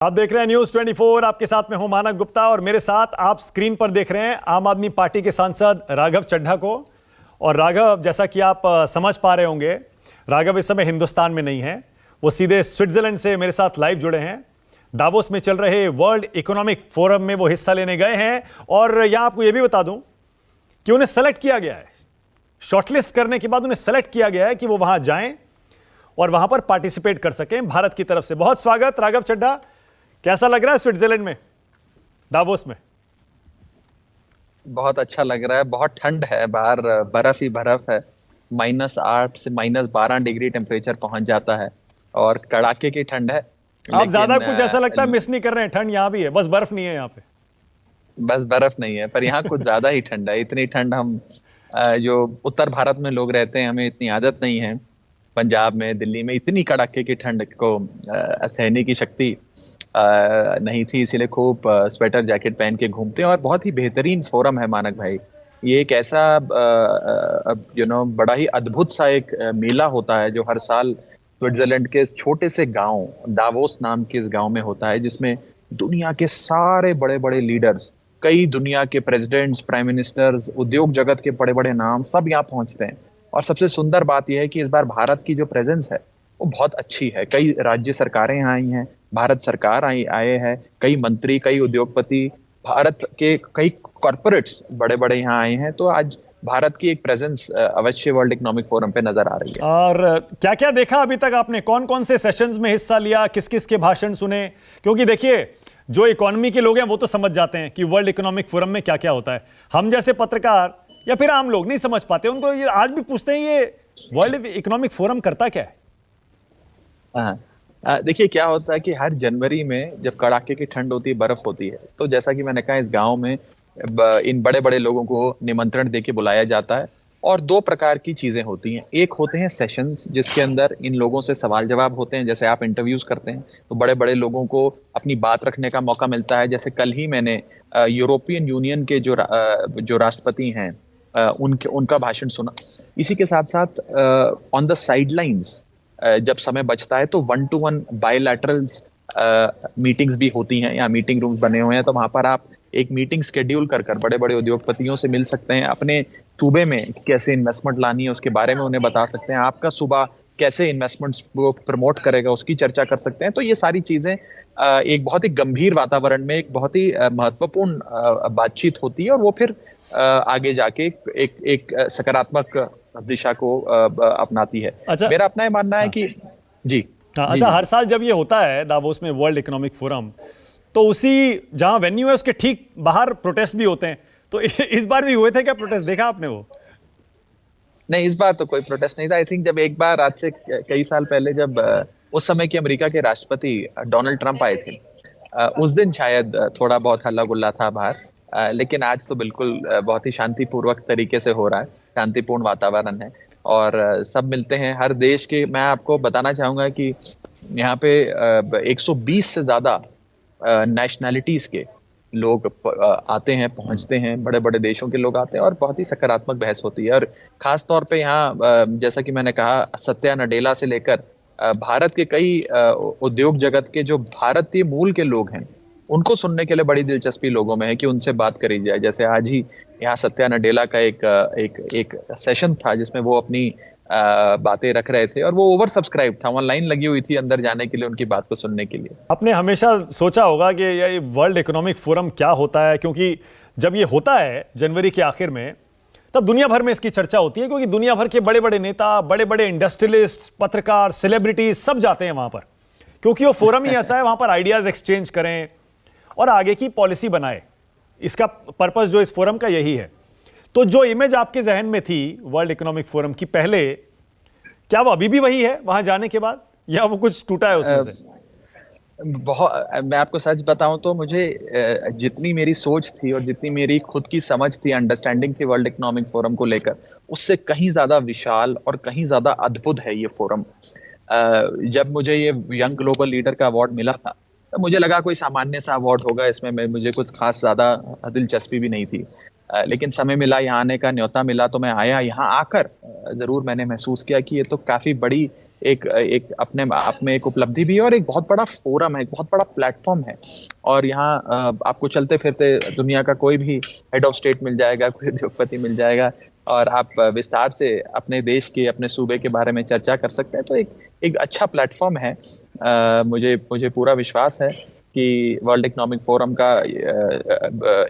आप देख रहे हैं न्यूज 24। आपके साथ में हूं मानक गुप्ता और मेरे साथ आप स्क्रीन पर देख रहे हैं आम आदमी पार्टी के सांसद राघव चड्ढा को। और राघव, जैसा कि आप समझ पा रहे होंगे, राघव इस समय हिंदुस्तान में नहीं है, वो सीधे स्विट्जरलैंड से मेरे साथ लाइव जुड़े हैं। दावोस में चल रहे वर्ल्ड इकोनॉमिक फोरम में वो हिस्सा लेने गए हैं। और यहां आपको यह भी बता दूं कि उन्हें सेलेक्ट किया गया है, शॉर्टलिस्ट करने के बाद उन्हें सेलेक्ट किया गया है कि वो वहां जाएं और वहां पर पार्टिसिपेट कर सकें भारत की तरफ से। बहुत स्वागत राघव चड्ढा। कैसा लग रहा है स्विट्जरलैंड में, दावोस में? बहुत अच्छा लग रहा है। बहुत ठंड है बाहर, बर्फ ही बर्फ है। -8 से -12 डिग्री टेम्परेचर पहुंच जाता है और कड़ाके की ठंड है। आप ज्यादा कुछ ऐसा लगता है लेकिन मिस नहीं कर रहे हैं। ठंड यहां भी है, बस बर्फ नहीं है यहां पे। बस बर्फ नहीं है, पर यहाँ कुछ ज्यादा ही ठंड है। इतनी ठंड हम जो उत्तर भारत में लोग रहते हैं, हमें इतनी आदत नहीं है। पंजाब में, दिल्ली में इतनी कड़ाके की ठंड को सहने की शक्ति नहीं थी, इसीलिए खूब स्वेटर जैकेट पहन के घूमते हैं। और बहुत ही बेहतरीन फोरम है मानक भाई। ये एक ऐसा बड़ा ही अद्भुत सा एक मेला होता है जो हर साल स्विट्जरलैंड के छोटे से गांव दावोस नाम के इस गांव में होता है, जिसमें दुनिया के सारे बड़े बड़े लीडर्स, कई दुनिया के प्रेसिडेंट्स, प्राइम मिनिस्टर्स, उद्योग जगत के बड़े बड़े नाम सब यहाँ पहुंचते हैं। और सबसे सुंदर बात यह है कि इस बार भारत की जो प्रेजेंस है वो बहुत अच्छी है। कई राज्य सरकारें यहाँ आई हैं, भारत सरकार आए हैं, कई मंत्री, कई उद्योगपति, भारत के कई कॉर्पोरेट्स बड़े बड़े यहाँ आए हैं। तो आज भारत की एक प्रेजेंस अवश्य वर्ल्ड इकोनॉमिक फोरम पे नजर आ रही है। और क्या क्या देखा अभी तक आपने? कौन कौन से सेशंस में हिस्सा लिया, किस किस के भाषण सुने? क्योंकि देखिए, जो इकोनॉमी के लोग हैं वो तो समझ जाते हैं कि वर्ल्ड इकोनॉमिक फोरम में क्या क्या होता है। हम जैसे पत्रकार या फिर आम लोग नहीं समझ पाते। उनको ये आज भी पूछते हैं, ये वर्ल्ड इकोनॉमिक फोरम करता क्या है? देखिए क्या होता है कि हर जनवरी में जब कड़ाके की ठंड होती है, बर्फ होती है, तो जैसा कि मैंने कहा, इस गांव में इन बड़े बड़े लोगों को निमंत्रण देके बुलाया जाता है। और दो प्रकार की चीजें होती हैं। एक होते हैं सेशंस, जिसके अंदर इन लोगों से सवाल जवाब होते हैं, जैसे आप इंटरव्यूज करते हैं तो बड़े बड़े लोगों को अपनी बात रखने का मौका मिलता है। जैसे कल ही मैंने यूरोपियन यूनियन के जो राष्ट्रपति हैं उनका भाषण सुना। इसी के साथ साथ ऑन द साइडलाइंस जब समय बचता है तो 1-to-1 बायलैटरल मीटिंग्स भी होती हैं। यहाँ मीटिंग रूम्स बने हुए हैं, तो वहां पर आप एक मीटिंग शेड्यूल कर बड़े बड़े उद्योगपतियों से मिल सकते हैं। अपने सूबे में कैसे इन्वेस्टमेंट लानी है उसके बारे में उन्हें बता सकते हैं। आपका सूबा कैसे इन्वेस्टमेंट्स को प्रमोट करेगा उसकी चर्चा कर सकते हैं। तो ये सारी चीजें एक बहुत ही गंभीर वातावरण में एक बहुत ही महत्वपूर्ण बातचीत होती है, और वो फिर आगे जाके एक सकारात्मक दिशा को अपनाती है। अच्छा। मेरा अपना ये मानना है कि जी। अच्छा, हर साल जब ये होता है दावोस में वर्ल्ड इकोनॉमिक फोरम, तो उसी जहां वेन्यू है उसके ठीक बाहर प्रोटेस्ट भी होते हैं। तो इस बार भी हुए थे क्या प्रोटेस्ट? देखा आपने वो? नहीं, इस बार तो कोई प्रोटेस्ट नहीं था। आई थिंक जब एक बार आज से कई साल पहले जब उस समय के अमेरिका के राष्ट्रपति डोनाल्ड ट्रंप आए थे, उस दिन शायद थोड़ा बहुत हल्ला गुल्ला था बाहर। लेकिन आज तो बिल्कुल बहुत ही शांतिपूर्वक तरीके से हो रहा है, शांतिपूर्ण वातावरण है और सब मिलते हैं हर देश के। मैं आपको बताना चाहूंगा कि यहाँ पे 120 से ज्यादा नेशनैलिटीज के लोग आते हैं, पहुंचते हैं, बड़े बड़े देशों के लोग आते हैं और बहुत ही सकारात्मक बहस होती है। और खास तौर पे यहाँ जैसा कि मैंने कहा, सत्या नडेला से लेकर भारत के कई उद्योग जगत के जो भारतीय मूल के लोग हैं, उनको सुनने के लिए बड़ी दिलचस्पी लोगों में है कि उनसे बात करी जाए। जैसे आज ही यहाँ सत्या नडेला का एक सेशन था जिसमें वो अपनी बातें रख रहे थे और वो ओवर सब्सक्राइब था, वहाँ लाइन लगी हुई थी अंदर जाने के लिए, उनकी बात को सुनने के लिए। आपने हमेशा सोचा होगा कि ये वर्ल्ड इकोनॉमिक फोरम क्या होता है, क्योंकि जब ये होता है जनवरी के आखिर में, तब दुनिया भर में इसकी चर्चा होती है, क्योंकि दुनिया भर के बड़े बड़े नेता, बड़े बड़े इंडस्ट्रियलिस्ट, पत्रकार, सेलिब्रिटीज सब जाते हैं वहां पर, क्योंकि वो फोरम ही ऐसा है, वहां पर आइडियाज एक्सचेंज करें और आगे की पॉलिसी बनाए। इसका पर्पस जो इस फोरम का यही है। तो जो इमेज आपके जहन में थी वर्ल्ड इकोनॉमिक फोरम की पहले, क्या वो अभी भी वही है वहां जाने के बाद, या वो कुछ टूटा है उसमें से? मैं आपको सच बताऊं तो मुझे जितनी मेरी सोच थी और जितनी मेरी खुद की समझ थी, अंडरस्टैंडिंग थी वर्ल्ड इकोनॉमिक फोरम को लेकर, उससे कहीं ज्यादा विशाल और कहीं ज्यादा अद्भुत है ये फोरम। जब मुझे ये यंग ग्लोबल लीडर का अवार्ड मिला था, तो मुझे लगा कोई सामान्य सा अवार्ड होगा, इसमें मुझे कुछ खास ज्यादा दिलचस्पी भी नहीं थी। लेकिन समय मिला, यहाँ आने का न्योता मिला, तो मैं आया। यहाँ आकर जरूर मैंने महसूस किया कि ये तो काफी बड़ी एक अपने आप में एक उपलब्धि भी है और एक बहुत बड़ा फोरम है, एक बहुत बड़ा प्लेटफॉर्म है। और यहाँ आपको चलते फिरते दुनिया का कोई भी हेड ऑफ स्टेट मिल जाएगा, कोई उद्योगपति मिल जाएगा और आप विस्तार से अपने देश के, अपने सूबे के बारे में चर्चा कर सकते हैं। तो एक अच्छा प्लेटफॉर्म है। मुझे पूरा विश्वास है कि वर्ल्ड इकोनॉमिक फोरम का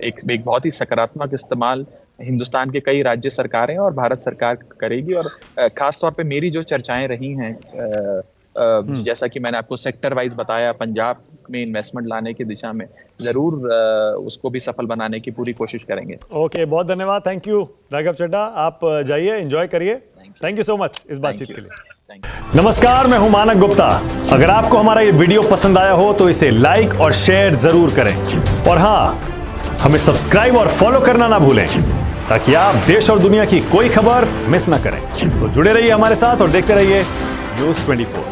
एक बहुत ही सकारात्मक इस्तेमाल हिंदुस्तान के कई राज्य सरकारें और भारत सरकार करेगी। और खास तौर पे मेरी जो चर्चाएं रही हैं, जैसा कि मैंने आपको सेक्टर वाइज बताया, पंजाब में इन्वेस्टमेंट लाने की दिशा में जरूर उसको भी सफल बनाने की पूरी कोशिश करेंगे। ओके, बहुत धन्यवाद। थैंक यू राघव चड्ढा, आप जाइए, एंजॉय करिए। थैंक यू सो मच इस बातचीत के लिए। नमस्कार, मैं हूं मानक गुप्ता। अगर आपको हमारा ये वीडियो पसंद आया हो तो इसे लाइक और शेयर जरूर करें, और हाँ, हमें सब्सक्राइब और फॉलो करना ना भूलें ताकि आप देश और दुनिया की कोई खबर मिस ना करें। तो जुड़े रहिए हमारे साथ और देखते रहिए न्यूज़ 24।